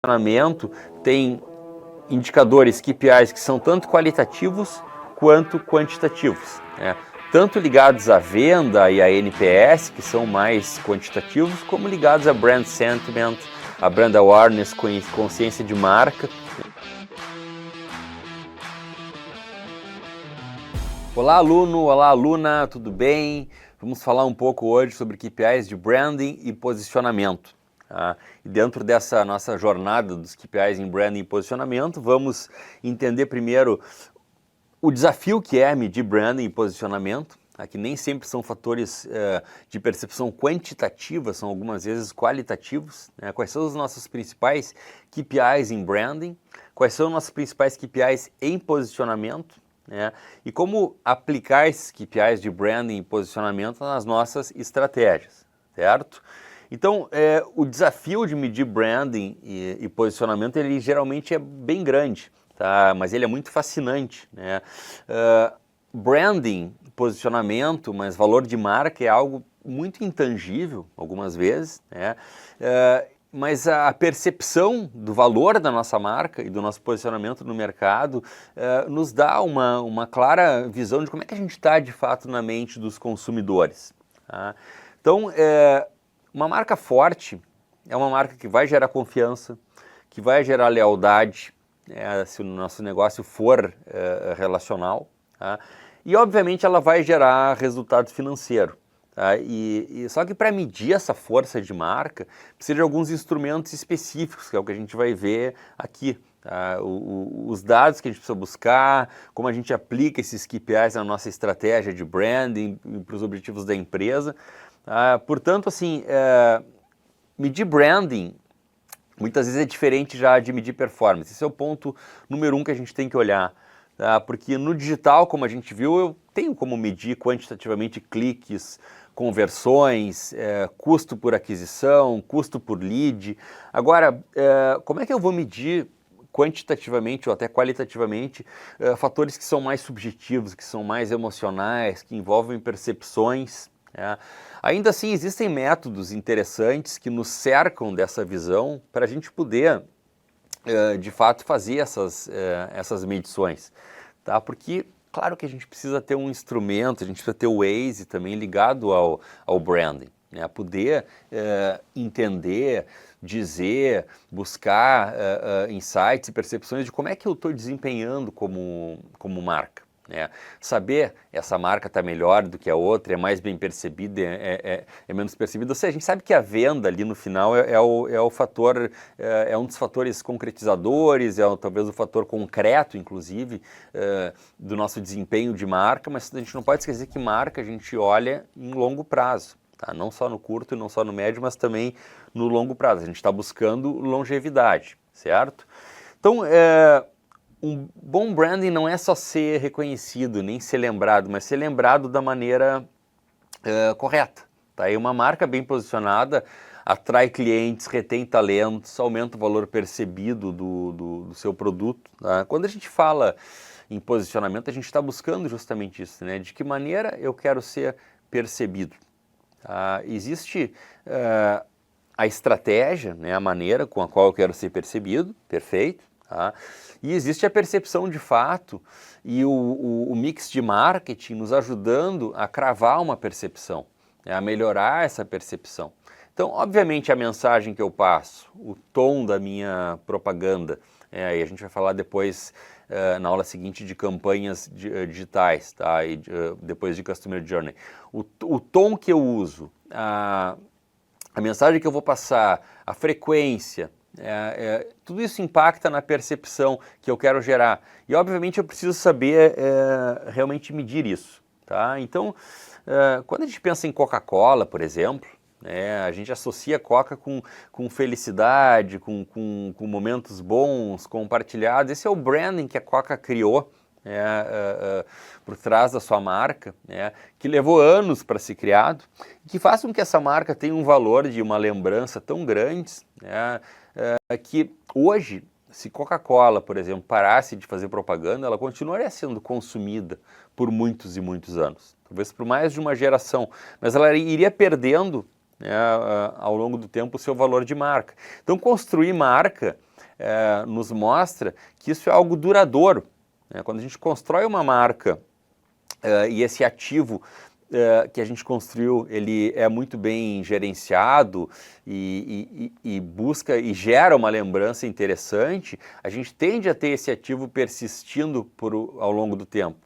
Posicionamento tem indicadores KPIs que são tanto qualitativos quanto quantitativos, né? Tanto ligados à venda e a NPS, que são mais quantitativos, como ligados a brand sentiment, a brand awareness, consciência de marca. Olá aluno, olá aluna, tudo bem? Vamos falar um pouco hoje sobre KPIs de branding e posicionamento. E dentro dessa nossa jornada dos KPIs em branding e posicionamento, vamos entender primeiro o desafio que é medir branding e posicionamento, que nem sempre são fatores de percepção quantitativa, são algumas vezes qualitativos, né? Quais são os nossos principais KPIs em branding, quais são os nossos principais KPIs em posicionamento, né? E como aplicar esses KPIs de branding e posicionamento nas nossas estratégias, certo? Então, o desafio de medir branding e posicionamento, ele geralmente é bem grande, tá? Mas ele é muito fascinante, né? Branding, posicionamento, mas valor de marca é algo muito intangível, algumas vezes, né? Mas a percepção do valor da nossa marca e do nosso posicionamento no mercado nos dá uma clara visão de como é que a gente está, de fato, na mente dos consumidores, tá? Então, uma marca forte é uma marca que vai gerar confiança, que vai gerar lealdade, se o nosso negócio for relacional, tá? E obviamente ela vai gerar resultado financeiro, tá? Só que para medir essa força de marca, precisa de alguns instrumentos específicos, que é o que a gente vai ver aqui. Tá? Os dados que a gente precisa buscar, como a gente aplica esses KPIs na nossa estratégia de branding, para os objetivos da empresa. Portanto, assim, medir branding muitas vezes é diferente já de medir performance. Esse é o ponto número 1 que a gente tem que olhar, tá? Porque no digital, como a gente viu, eu tenho como medir quantitativamente cliques, conversões, custo por aquisição, custo por lead. Agora, como é que eu vou medir quantitativamente ou até qualitativamente fatores que são mais subjetivos, que são mais emocionais, que envolvem percepções? Ainda assim, existem métodos interessantes que nos cercam dessa visão para a gente poder, de fato, fazer essas medições, tá? Porque, claro que a gente precisa ter um instrumento, a gente precisa ter o Waze também ligado ao branding, né? Poder entender, dizer, buscar insights e percepções de como é que eu estou desempenhando como marca. Saber essa marca está melhor do que a outra, é mais bem percebida, é menos percebida. Ou seja, a gente sabe que a venda ali no final é o fator, é um dos fatores concretizadores, talvez o fator concreto, inclusive, do nosso desempenho de marca, mas a gente não pode esquecer que marca a gente olha em longo prazo, tá? Não só no curto e não só no médio, mas também no longo prazo. A gente está buscando longevidade, certo? Então, um bom branding não é só ser reconhecido, nem ser lembrado, mas ser lembrado da maneira correta. Tá? E uma marca bem posicionada atrai clientes, retém talentos, aumenta o valor percebido do seu produto. Tá? Quando a gente fala em posicionamento, a gente está buscando justamente isso, né? De que maneira eu quero ser percebido. Tá? Existe a estratégia, né? A maneira com a qual eu quero ser percebido, perfeito. Tá? E existe a percepção de fato e o mix de marketing nos ajudando a cravar uma percepção, né? A melhorar essa percepção. Então, obviamente, a mensagem que eu passo, o tom da minha propaganda, e a gente vai falar depois, na aula seguinte, de campanhas digitais, tá? E depois de Customer Journey. O tom que eu uso, a mensagem que eu vou passar, a frequência, tudo isso impacta na percepção que eu quero gerar. E, obviamente, eu preciso saber realmente medir isso. Tá? Então, quando a gente pensa em Coca-Cola, por exemplo, a gente associa Coca com felicidade, com momentos bons, compartilhados. Esse é o branding que a Coca criou por trás da sua marca, que levou anos para ser criado, que faz com que essa marca tenha um valor de uma lembrança tão grande, que hoje, se Coca-Cola, por exemplo, parasse de fazer propaganda, ela continuaria sendo consumida por muitos e muitos anos, talvez por mais de uma geração, mas ela iria perdendo ao longo do tempo o seu valor de marca. Então, construir marca nos mostra que isso é algo duradouro, né? Quando a gente constrói uma marca e esse ativo que a gente construiu, ele é muito bem gerenciado e busca e gera uma lembrança interessante, a gente tende a ter esse ativo persistindo ao longo do tempo.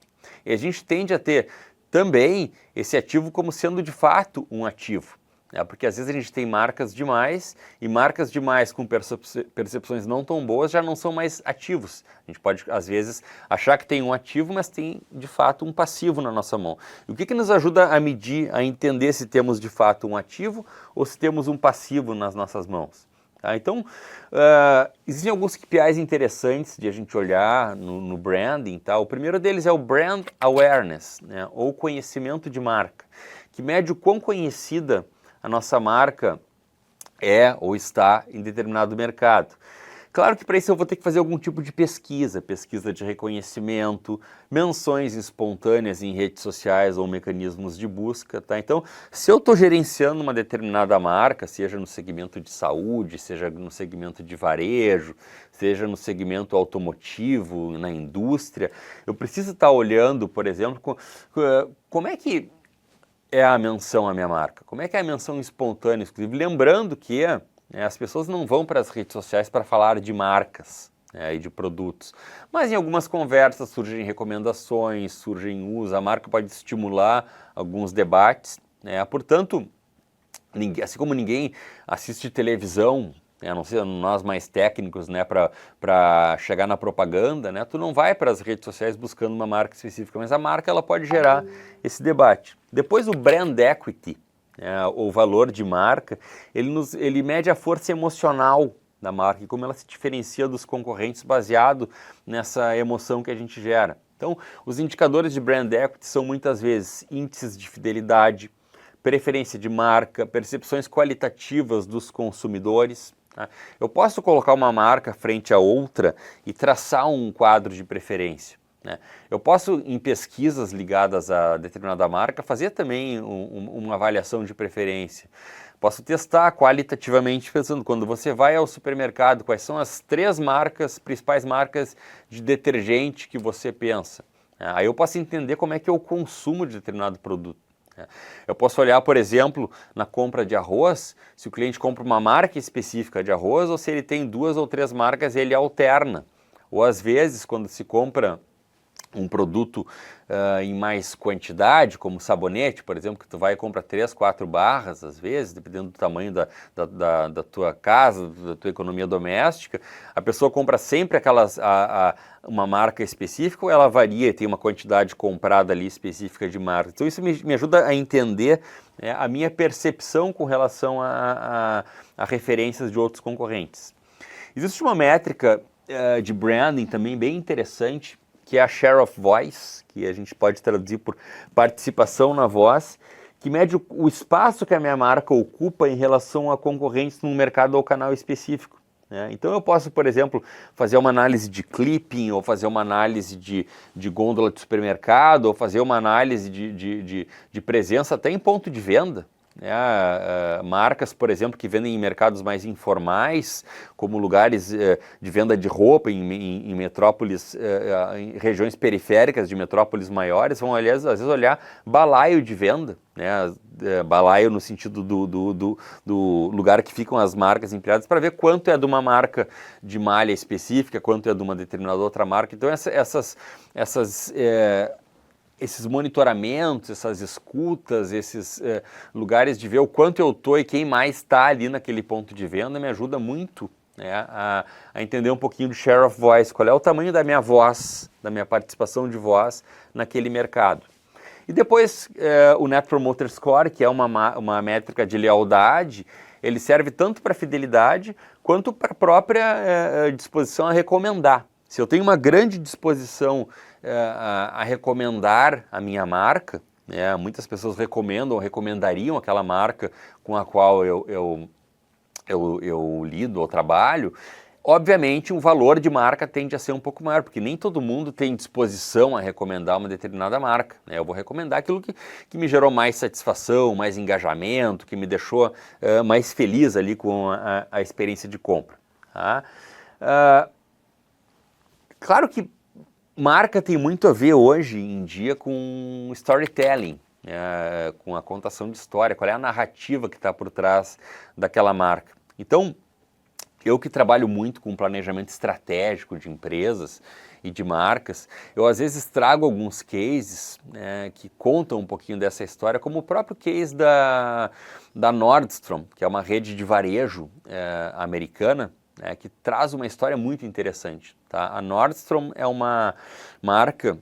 E a gente tende a ter também esse ativo como sendo de fato um ativo. Porque às vezes a gente tem marcas demais e marcas demais com percepções não tão boas já não são mais ativos. A gente pode às vezes achar que tem um ativo, mas tem de fato um passivo na nossa mão. E o que nos ajuda a medir, a entender se temos de fato um ativo ou se temos um passivo nas nossas mãos? Então, existem alguns KPIs interessantes de a gente olhar no branding. O primeiro deles é o Brand Awareness, né, ou conhecimento de marca, que mede o quão conhecida a nossa marca é ou está em determinado mercado. Claro que para isso eu vou ter que fazer algum tipo de pesquisa de reconhecimento, menções espontâneas em redes sociais ou mecanismos de busca, tá? Então, se eu estou gerenciando uma determinada marca, seja no segmento de saúde, seja no segmento de varejo, seja no segmento automotivo, na indústria, eu preciso estar olhando, por exemplo, como é que é a menção à minha marca, como é que é a menção espontânea, inclusive, lembrando que as pessoas não vão para as redes sociais para falar de marcas e de produtos, mas em algumas conversas surgem recomendações, surgem usos, a marca pode estimular alguns debates, portanto, assim como ninguém assiste televisão, a não ser nós mais técnicos, para chegar na propaganda, tu não vai para as redes sociais buscando uma marca específica, mas a marca ela pode gerar esse debate. Depois o brand equity, o valor de marca, ele mede a força emocional da marca e como ela se diferencia dos concorrentes baseado nessa emoção que a gente gera. Então, os indicadores de brand equity são muitas vezes índices de fidelidade, preferência de marca, percepções qualitativas dos consumidores. Eu posso colocar uma marca frente a outra e traçar um quadro de preferência. Eu posso, em pesquisas ligadas a determinada marca, fazer também uma avaliação de preferência. Posso testar qualitativamente, pensando, quando você vai ao supermercado, quais são as 3 principais marcas de detergente que você pensa. Aí eu posso entender como é que é o consumo de determinado produto. Eu posso olhar, por exemplo, na compra de arroz, se o cliente compra uma marca específica de arroz ou se ele tem 2 ou 3 marcas, ele alterna. Ou às vezes, quando se compra um produto em mais quantidade, como sabonete, por exemplo, que tu vai e compra 3, 4 barras, às vezes, dependendo do tamanho da tua casa, da tua economia doméstica, a pessoa compra sempre uma marca específica ou ela varia e tem uma quantidade comprada ali específica de marca. Então isso me ajuda a entender a minha percepção com relação a referências de outros concorrentes. Existe uma métrica de branding também bem interessante, que é a Share of Voice, que a gente pode traduzir por participação na voz, que mede o espaço que a minha marca ocupa em relação a concorrentes num mercado ou canal específico. Então eu posso, por exemplo, fazer uma análise de clipping, ou fazer uma análise de gôndola de supermercado, ou fazer uma análise de presença até em ponto de venda. Marcas, por exemplo, que vendem em mercados mais informais, como lugares de venda de roupa em metrópoles, em regiões periféricas de metrópoles maiores, vão às vezes olhar balaio de venda, balaio no sentido do lugar que ficam as marcas empilhadas, para ver quanto é de uma marca de malha específica, quanto é de uma determinada outra marca. Então esses monitoramentos, essas escutas, esses lugares de ver o quanto eu estou e quem mais está ali naquele ponto de venda me ajuda muito a entender um pouquinho do share of voice, qual é o tamanho da minha voz, da minha participação de voz naquele mercado. E depois o Net Promoter Score, que é uma métrica de lealdade, ele serve tanto para fidelidade quanto para a própria disposição a recomendar. Se eu tenho uma grande disposição a recomendar a minha marca, muitas pessoas recomendariam aquela marca com a qual eu lido ou trabalho, obviamente o valor de marca tende a ser um pouco maior, porque nem todo mundo tem disposição a recomendar uma determinada marca. Eu vou recomendar aquilo que me gerou mais satisfação, mais engajamento, que me deixou mais feliz ali com a experiência de compra. Claro que marca tem muito a ver hoje em dia com storytelling, com a contação de história, qual é a narrativa que está por trás daquela marca. Então, eu que trabalho muito com planejamento estratégico de empresas e de marcas, eu às vezes trago alguns cases que contam um pouquinho dessa história, como o próprio case da Nordstrom, que é uma rede de varejo americana, que traz uma história muito interessante. Tá? A Nordstrom é uma marca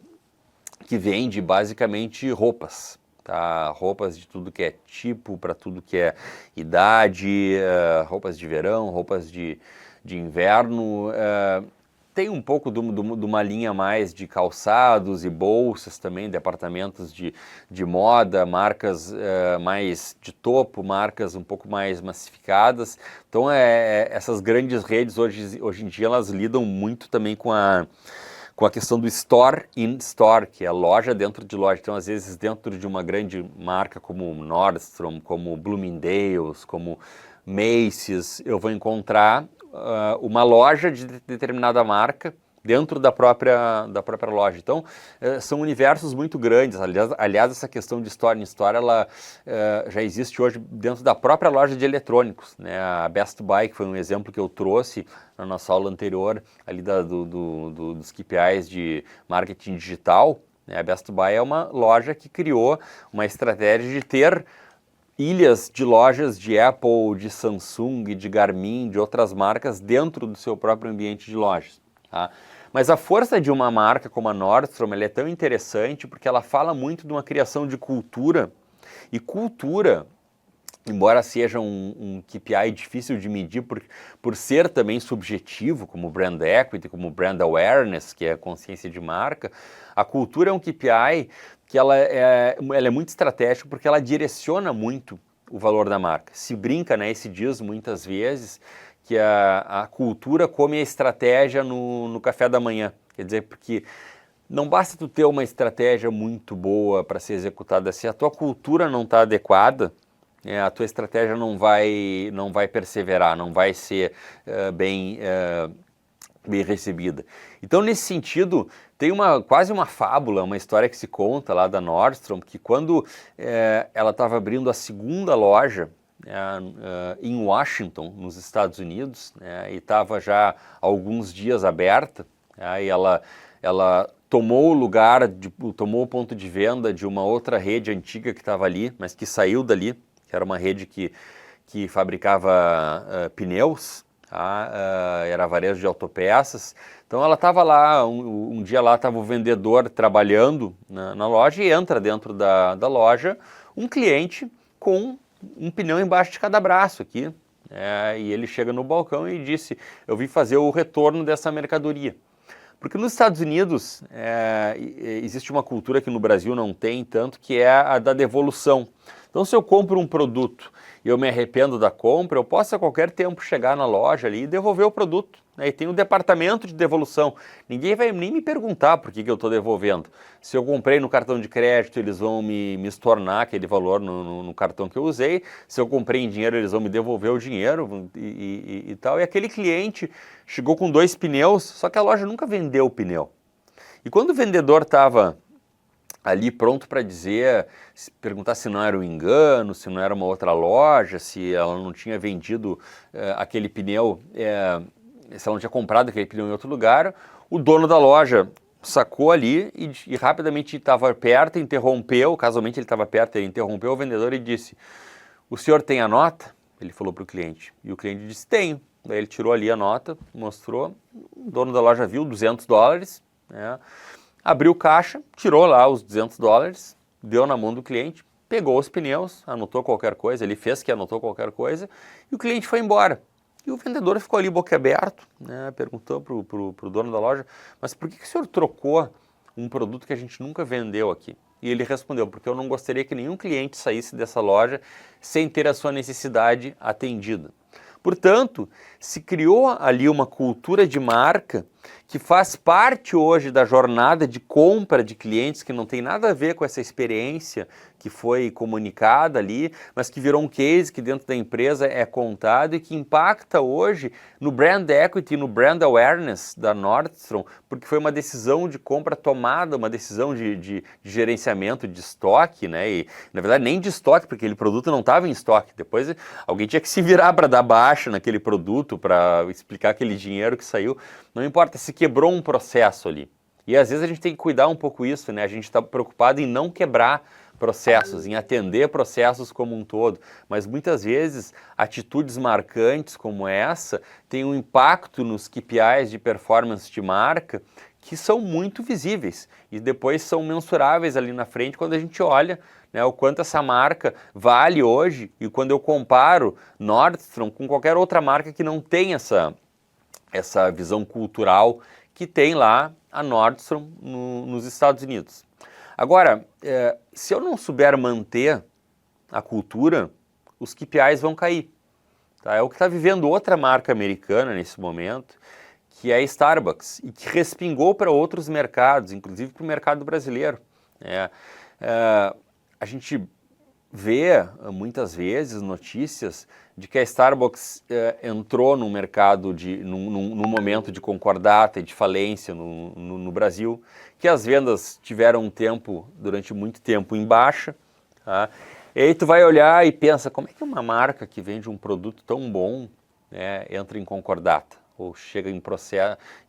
que vende basicamente roupas. Tá? Roupas de tudo que é tipo, para tudo que é idade, roupas de verão, roupas de inverno. Tem um pouco de uma linha mais de calçados e bolsas também, departamentos de moda, marcas mais de topo, marcas um pouco mais massificadas. Então, essas grandes redes hoje em dia, elas lidam muito também com a questão do store in store, que é loja dentro de loja. Então, às vezes, dentro de uma grande marca como Nordstrom, como Bloomingdale's, como Macy's, eu vou encontrar uma loja de determinada marca dentro da própria loja. Então, são universos muito grandes. Aliás, essa questão de store in store, ela já existe hoje dentro da própria loja de eletrônicos. Né? A Best Buy, que foi um exemplo que eu trouxe na nossa aula anterior, ali dos KPIs de marketing digital, né? A Best Buy é uma loja que criou uma estratégia de ter ilhas de lojas de Apple, de Samsung, de Garmin, de outras marcas dentro do seu próprio ambiente de lojas. Tá? Mas a força de uma marca como a Nordstrom, ela é tão interessante porque ela fala muito de uma criação de cultura, e cultura, embora seja um KPI difícil de medir por ser também subjetivo, como brand equity, como brand awareness, que é a consciência de marca, a cultura é um KPI que ela é muito estratégica porque ela direciona muito o valor da marca. Se brinca, né, e se diz muitas vezes que a cultura come a estratégia no café da manhã. Quer dizer, porque não basta tu ter uma estratégia muito boa para ser executada, se a tua cultura não está adequada, a tua estratégia não vai perseverar, não vai ser bem recebida. Então, nesse sentido, tem quase uma fábula, uma história que se conta lá da Nordstrom, que quando ela estava abrindo a segunda loja em Washington, nos Estados Unidos, e estava já há alguns dias aberta, e ela tomou o lugar, tomou o ponto de venda de uma outra rede antiga que estava ali, mas que saiu dali, que era uma rede que fabricava pneus, era varejo de autopeças. Então ela estava lá, um dia lá estava o vendedor trabalhando na loja e entra dentro da loja um cliente com um pneu embaixo de cada braço aqui. E ele chega no balcão e disse: eu vim fazer o retorno dessa mercadoria. Porque nos Estados Unidos existe uma cultura que no Brasil não tem tanto, que é a da devolução. Então, se eu compro um produto e eu me arrependo da compra, eu posso a qualquer tempo chegar na loja ali e devolver o produto. E tem um departamento de devolução. Ninguém vai nem me perguntar por que eu estou devolvendo. Se eu comprei no cartão de crédito, eles vão me estornar aquele valor no cartão que eu usei. Se eu comprei em dinheiro, eles vão me devolver o dinheiro e tal. E aquele cliente chegou com 2 pneus, só que a loja nunca vendeu o pneu. E quando o vendedor estava ali pronto para perguntar se não era um engano, se não era uma outra loja, se ela não tinha vendido aquele pneu, se ela não tinha comprado aquele pneu em outro lugar, o dono da loja sacou ali e rapidamente estava perto, interrompeu, casualmente ele estava perto, ele interrompeu o vendedor e disse: o senhor tem a nota? Ele falou para o cliente, e o cliente disse: tenho. Daí ele tirou ali a nota, mostrou, o dono da loja viu $200, abriu o caixa, tirou lá os $200, deu na mão do cliente, pegou os pneus, anotou qualquer coisa, ele fez que anotou qualquer coisa, e o cliente foi embora. E o vendedor ficou ali boquiaberto, perguntou para o dono da loja: mas por que o senhor trocou um produto que a gente nunca vendeu aqui? E ele respondeu: porque eu não gostaria que nenhum cliente saísse dessa loja sem ter a sua necessidade atendida. Portanto, se criou ali uma cultura de marca que faz parte hoje da jornada de compra de clientes, que não tem nada a ver com essa experiência que foi comunicada ali, mas que virou um case que dentro da empresa é contado e que impacta hoje no brand equity, no brand awareness da Nordstrom, porque foi uma decisão de compra tomada, uma decisão de gerenciamento de estoque, né? E na verdade nem de estoque, porque aquele produto não estava em estoque. Depois alguém tinha que se virar para dar baixa naquele produto, para explicar aquele dinheiro que saiu. Não importa, se quebrou um processo ali. E às vezes a gente tem que cuidar um pouco isso, né? A gente está preocupado em não quebrar processos, em atender processos como um todo, mas muitas vezes atitudes marcantes como essa têm um impacto nos KPIs de performance de marca que são muito visíveis e depois são mensuráveis ali na frente quando a gente olha, né, o quanto essa marca vale hoje e quando eu comparo Nordstrom com qualquer outra marca que não tem essa visão cultural que tem lá a Nordstrom nos Estados Unidos. Agora, se eu não souber manter a cultura, os KPIs vão cair. Tá? É o que está vivendo outra marca americana nesse momento, que é a Starbucks, e que respingou para outros mercados, inclusive para o mercado brasileiro. A gente vê muitas vezes notícias de que a Starbucks entrou no mercado, num momento de concordata e de falência no Brasil, que as vendas tiveram durante muito tempo em baixa, tá? E aí tu vai olhar e pensa, como é que uma marca que vende um produto tão bom, né, entra em concordata ou chega em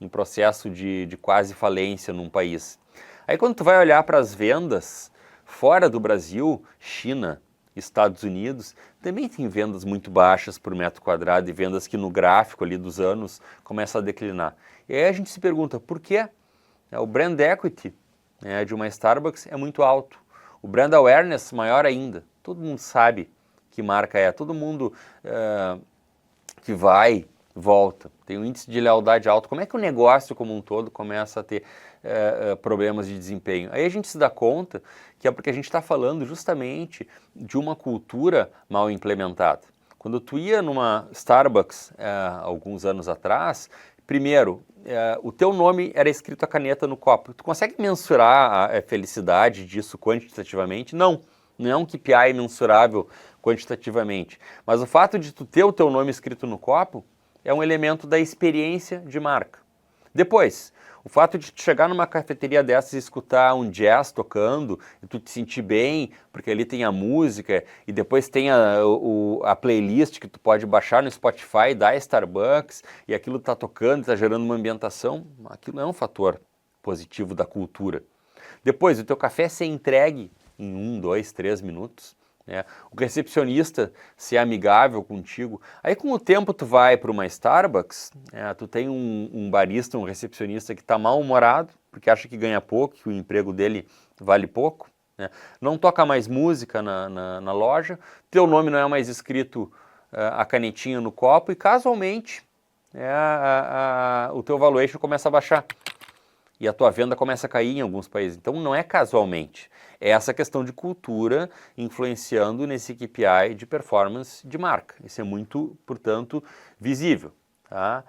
processo de quase falência num país? Aí quando tu vai olhar para as vendas fora do Brasil, China, Estados Unidos, também tem vendas muito baixas por metro quadrado e vendas que no gráfico ali dos anos começam a declinar. E aí a gente se pergunta, por quê? O brand equity, né, de uma Starbucks é muito alto. O brand awareness maior ainda. Todo mundo sabe que marca é. Todo mundo que vai, volta. Tem um índice de lealdade alto. Como é que o negócio como um todo começa a ter problemas de desempenho? Aí a gente se dá conta que é porque a gente está falando justamente de uma cultura mal implementada. Quando tu ia numa Starbucks alguns anos atrás, primeiro, o teu nome era escrito a caneta no copo. Tu consegue mensurar a felicidade disso quantitativamente? Não, não é um KPI mensurável quantitativamente. Mas o fato de tu ter o teu nome escrito no copo é um elemento da experiência de marca. Depois, o fato de tu chegar numa cafeteria dessas e escutar um jazz tocando e tu te sentir bem, porque ali tem a música e depois tem a playlist que tu pode baixar no Spotify da Starbucks e aquilo está tocando, está gerando uma ambientação, aquilo é um fator positivo da cultura. Depois, o teu café ser entregue em 1, 2, 3 minutos. O recepcionista ser amigável contigo. Aí com o tempo tu vai para uma Starbucks, tu tem um barista, um recepcionista que está mal-humorado, porque acha que ganha pouco, que o emprego dele vale pouco, né? Não toca mais música na loja, teu nome não é mais escrito a canetinha no copo e casualmente o teu valuation começa a baixar. E a tua venda começa a cair em alguns países. Então não é casualmente, é essa questão de cultura influenciando nesse KPI de performance de marca. Isso é muito, portanto, visível. Tá?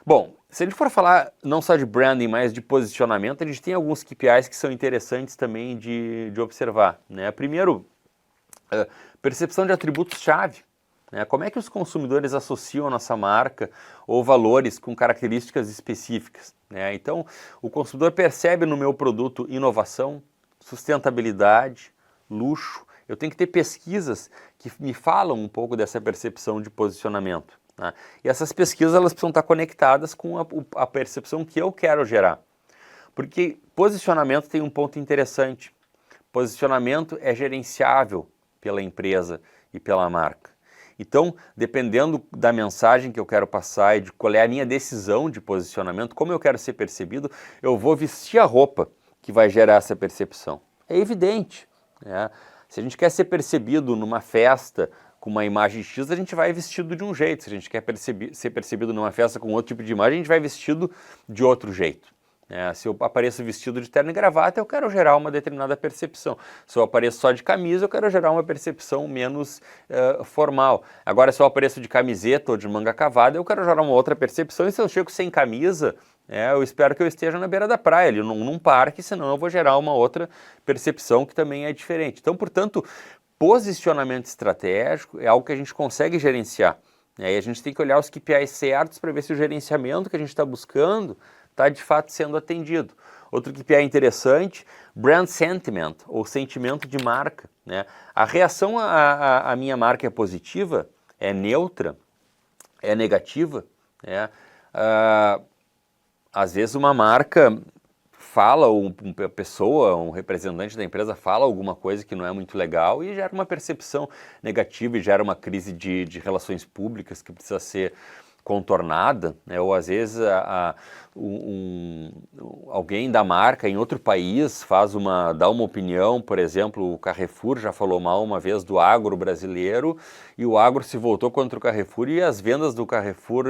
Bom, se a gente for falar não só de branding, mas de posicionamento, a gente tem alguns KPIs que são interessantes também de observar. Né? Primeiro, percepção de atributos-chave. Como é que os consumidores associam a nossa marca ou valores com características específicas? Então, o consumidor percebe no meu produto inovação, sustentabilidade, luxo. Eu tenho que ter pesquisas que me falam um pouco dessa percepção de posicionamento. E essas pesquisas elas precisam estar conectadas com a percepção que eu quero gerar. Porque posicionamento tem um ponto interessante. Posicionamento é gerenciável pela empresa e pela marca. Então, dependendo da mensagem que eu quero passar e de qual é a minha decisão de posicionamento, como eu quero ser percebido, eu vou vestir a roupa que vai gerar essa percepção. É evidente. Se a gente quer ser percebido numa festa com uma imagem X, a gente vai vestido de um jeito. Se a gente quer ser percebido numa festa com outro tipo de imagem, a gente vai vestido de outro jeito. Se eu apareço vestido de terno e gravata, eu quero gerar uma determinada percepção. Se eu apareço só de camisa, eu quero gerar uma percepção menos formal. Agora, se eu apareço de camiseta ou de manga cavada, eu quero gerar uma outra percepção. E se eu chego sem camisa, eu espero que eu esteja na beira da praia, ali num parque, senão eu vou gerar uma outra percepção que também é diferente. Então, portanto, posicionamento estratégico é algo que a gente consegue gerenciar. E a gente tem que olhar os KPIs certos para ver se o gerenciamento que a gente está buscando está de fato sendo atendido. Outro KPI interessante, brand sentiment, ou sentimento de marca. A reação à minha marca é positiva, é neutra, é negativa. Às vezes uma marca fala, uma pessoa, um representante da empresa fala alguma coisa que não é muito legal e gera uma percepção negativa e gera uma crise de relações públicas que precisa ser contornada, ou às vezes alguém da marca em outro país dá uma opinião, por exemplo, o Carrefour já falou mal uma vez do agro brasileiro e o agro se voltou contra o Carrefour e as vendas do Carrefour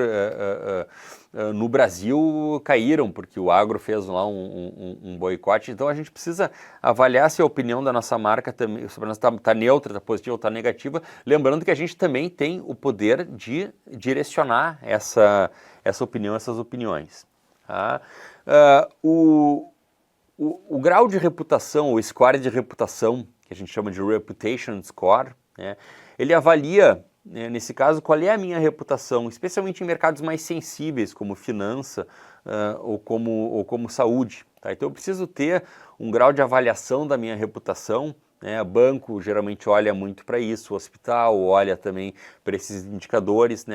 no Brasil caíram, porque o agro fez lá um boicote. Então a gente precisa avaliar se a opinião da nossa marca também está neutra, está positiva ou está negativa, lembrando que a gente também tem o poder de direcionar essa opinião, essas opiniões. Tá? O grau de reputação, o score de reputação, que a gente chama de Reputation Score, ele avalia, nesse caso, qual é a minha reputação, especialmente em mercados mais sensíveis, como finança ou como saúde. Tá? Então eu preciso ter um grau de avaliação da minha reputação. O banco geralmente olha muito para isso, o hospital olha também para esses indicadores,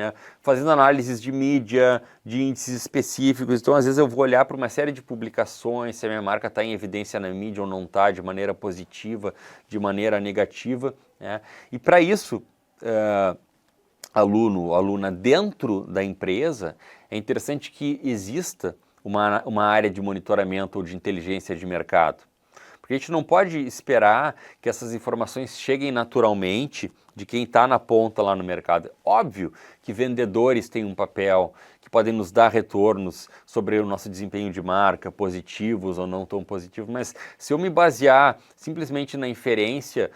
fazendo análises de mídia, de índices específicos. Então, às vezes eu vou olhar para uma série de publicações, se a minha marca está em evidência na mídia ou não está, de maneira positiva, de maneira negativa. E para isso, aluna, dentro da empresa, é interessante que exista uma área de monitoramento ou de inteligência de mercado. Porque a gente não pode esperar que essas informações cheguem naturalmente de quem está na ponta lá no mercado. Óbvio que vendedores têm um papel, que podem nos dar retornos sobre o nosso desempenho de marca, positivos ou não tão positivos, mas se eu me basear simplesmente na inferência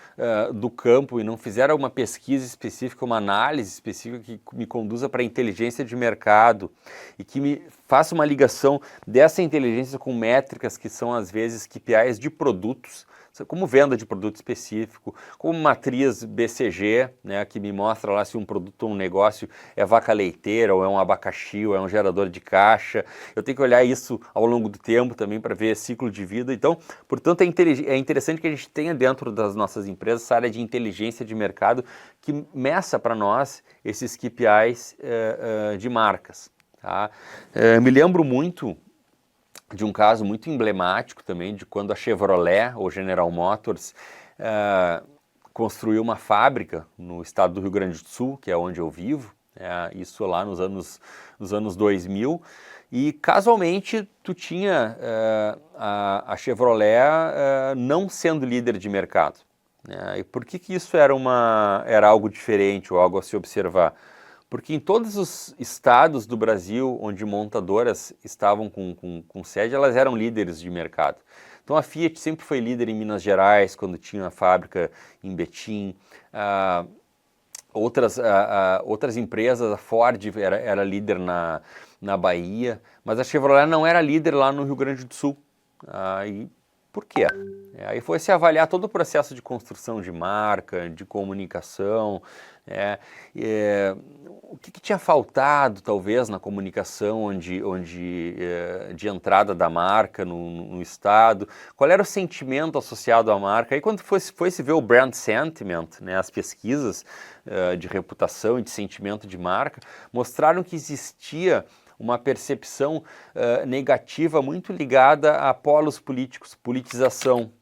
do campo e não fizer uma pesquisa específica, uma análise específica que me conduza para a inteligência de mercado e que me faça uma ligação dessa inteligência com métricas que são às vezes KPIs de produtos, como venda de produto específico, como matriz BCG, que me mostra lá se um produto ou um negócio é vaca leiteira, ou é um abacaxi, ou é um gerador de caixa. Eu tenho que olhar isso ao longo do tempo também para ver ciclo de vida. Então, portanto, é interessante que a gente tenha dentro das nossas empresas essa área de inteligência de mercado que meça para nós esses KPIs de marcas. Tá? Me lembro muito de um caso muito emblemático também, de quando a Chevrolet, ou General Motors, construiu uma fábrica no estado do Rio Grande do Sul, que é onde eu vivo, isso lá nos anos 2000, e casualmente tu tinha a Chevrolet não sendo líder de mercado. E por que isso era algo diferente ou algo a se observar? Porque em todos os estados do Brasil onde montadoras estavam com sede, elas eram líderes de mercado. Então a Fiat sempre foi líder em Minas Gerais, quando tinha a fábrica em Betim. Outras empresas, a Ford era líder na Bahia, mas a Chevrolet não era líder lá no Rio Grande do Sul. E por quê? Aí foi se avaliar todo o processo de construção de marca, de comunicação, o que tinha faltado talvez na comunicação de entrada da marca no estado, qual era o sentimento associado à marca. Aí quando foi se ver o brand sentiment, as pesquisas de reputação e de sentimento de marca, mostraram que existia uma percepção negativa muito ligada a polos políticos, politização,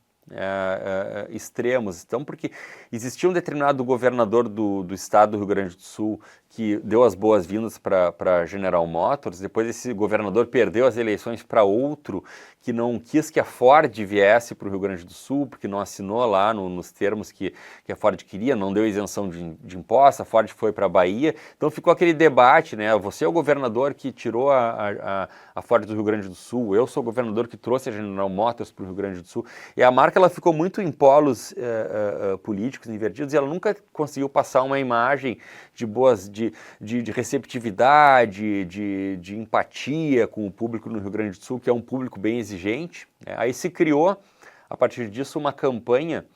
extremos. Então, porque existia um determinado governador do estado do Rio Grande do Sul que deu as boas-vindas para General Motors, depois esse governador perdeu as eleições para outro que não quis que a Ford viesse para o Rio Grande do Sul, porque não assinou lá nos termos que a Ford queria, não deu isenção de impostos, a Ford foi para a Bahia, então ficou aquele debate, você é o governador que tirou a Ford do Rio Grande do Sul, eu sou o governador que trouxe a General Motors para o Rio Grande do Sul, e a marca marca ela ficou muito em polos políticos invertidos e ela nunca conseguiu passar uma imagem de receptividade, de empatia com o público no Rio Grande do Sul, que é um público bem exigente. Aí se criou, a partir disso, uma campanha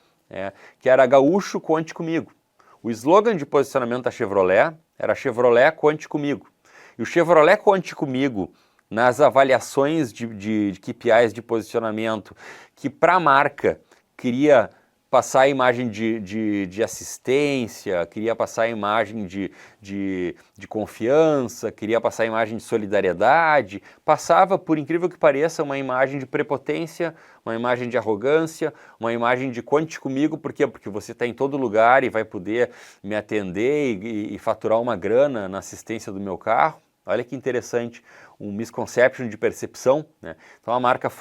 que era Gaúcho, conte comigo. O slogan de posicionamento da Chevrolet era Chevrolet, conte comigo. E o Chevrolet, conte comigo, nas avaliações de KPIs de posicionamento, que para a marca queria passar a imagem de assistência, queria passar a imagem de confiança, queria passar a imagem de solidariedade, passava, por incrível que pareça, uma imagem de prepotência, uma imagem de arrogância, uma imagem de conte comigo, por quê? Porque você está em todo lugar e vai poder me atender e faturar uma grana na assistência do meu carro. Olha que interessante, um misconception de percepção, né? Então a marca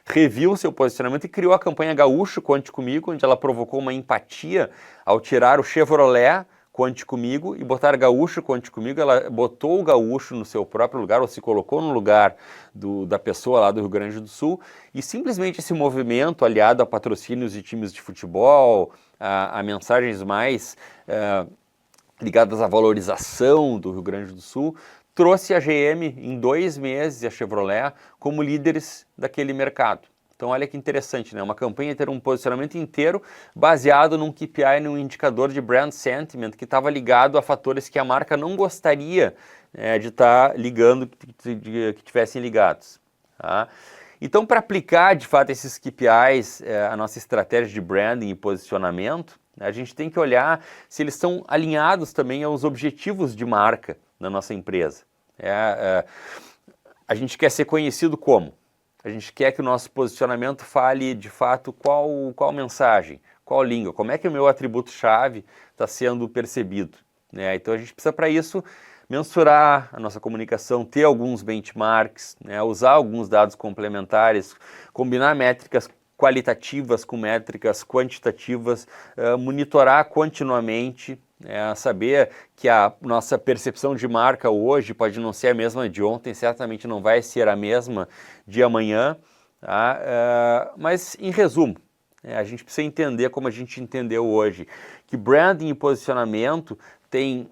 reviu seu posicionamento e criou a campanha Gaúcho, conte comigo, onde ela provocou uma empatia ao tirar o Chevrolet, conte comigo, e botar Gaúcho, conte comigo. Ela botou o Gaúcho no seu próprio lugar, ou se colocou no lugar da pessoa lá do Rio Grande do Sul, e simplesmente esse movimento, aliado a patrocínios de times de futebol, a mensagens mais ligadas à valorização do Rio Grande do Sul, trouxe a GM em 2 meses e a Chevrolet como líderes daquele mercado. Então olha que interessante, né? Uma campanha ter um posicionamento inteiro baseado num KPI, num indicador de brand sentiment que estava ligado a fatores que a marca não gostaria de estar ligando, que tivessem ligados. Tá? Então, para aplicar de fato esses KPIs, a nossa estratégia de branding e posicionamento, a gente tem que olhar se eles estão alinhados também aos objetivos de marca na nossa empresa. A gente quer ser conhecido como? A gente quer que o nosso posicionamento fale de fato qual mensagem, qual língua, como é que o meu atributo-chave está sendo percebido. Né? Então a gente precisa para isso mensurar a nossa comunicação, ter alguns benchmarks, né? Usar alguns dados complementares, combinar métricas qualitativas com métricas quantitativas, monitorar continuamente, saber que a nossa percepção de marca hoje pode não ser a mesma de ontem, certamente não vai ser a mesma de amanhã, tá? Mas em resumo, a gente precisa entender como a gente entendeu hoje, que branding e posicionamento tem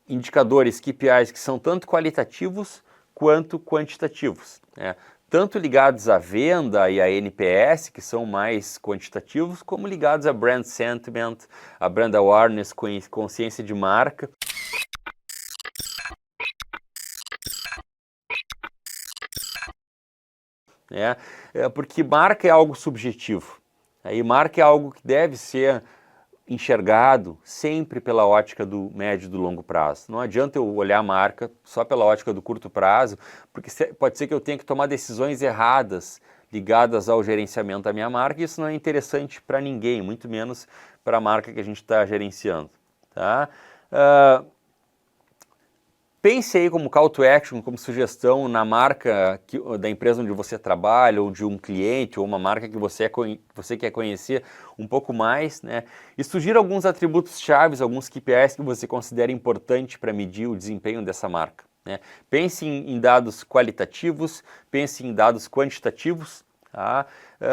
indicadores, KPIs, que são tanto qualitativos quanto quantitativos, né? Tanto ligados à venda e à NPS, que são mais quantitativos, como ligados a brand sentiment, a brand awareness, consciência de marca. Porque marca é algo subjetivo, e marca é algo que deve ser enxergado sempre pela ótica do médio e do longo prazo. Não adianta eu olhar a marca só pela ótica do curto prazo, porque pode ser que eu tenha que tomar decisões erradas ligadas ao gerenciamento da minha marca, e isso não é interessante para ninguém, muito menos para a marca que a gente está gerenciando. Tá? Pense aí como call to action, como sugestão na marca da empresa onde você trabalha, ou de um cliente, ou uma marca que você quer conhecer um pouco mais, né? E sugira alguns atributos chaves, alguns KPIs que você considera importante para medir o desempenho dessa marca, né? Pense em dados qualitativos, pense em dados quantitativos, tá?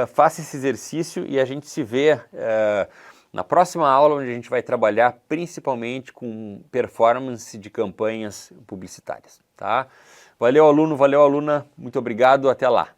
Faça esse exercício e a gente se vê na próxima aula, onde a gente vai trabalhar principalmente com performance de campanhas publicitárias, tá? Valeu, aluno, valeu, aluna, muito obrigado, até lá.